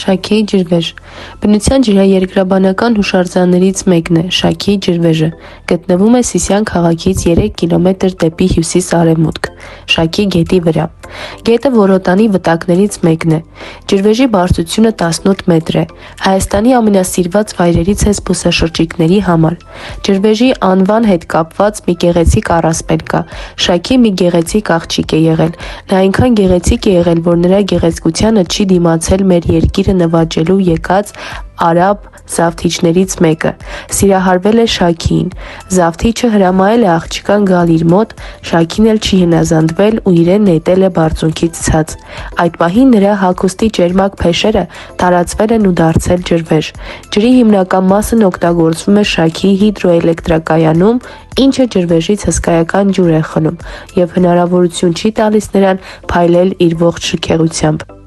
Շաքիի ջրվեժ բնության ջրաերկրաբանական հուշարձաններից մեկն է Շաքիի ջրվեժը, գտնվում է Սիսիան քաղաքից 3 կիլոմետր դեպի հյուսիս-արևմուտք, Շաքի գետի վրա։ Գետը Որոտանի վտակներից մեկն է։ Ջրվեժի բարձրությունը 18 մետր է։ Հայաստանի ամենասիրված վայրերից է զբոսաշրջիկների համար։ Ջրվեժի անվան հետ կապված մի գեղեցիկ առասպել կա։ Շաքի մի գեղեցիկ աղջիկ է եղել։ Նա այնքան գեղեցիկ է եղել, որ նրա գեղեցկությանը չի դիմացել մեր երկիրը նվաճելու եկած արաբ զավթիչներից մեկը։ Սիրահարվել է Շաքիին։ Զավթիչը հրամայել է աղջկան գալ իր մոտ, Շաքին էլ չի հնազանդվել ու իրեն նետել է բարձունքից ցած։ Այդ պահին նրա հագուստի ճերմակ փեշերը տարածվել են ու դարձել ջրվեժ։ Ջրի հիմնական մասն օգտագործվում է Շաքիի հիդրոէլեկտրակայանում, ինչը ջրվեժից հսկայական ջուր է խլում և հնարավորություն չի տալիս նրան փայլել իր ողջ շքեղությամբ։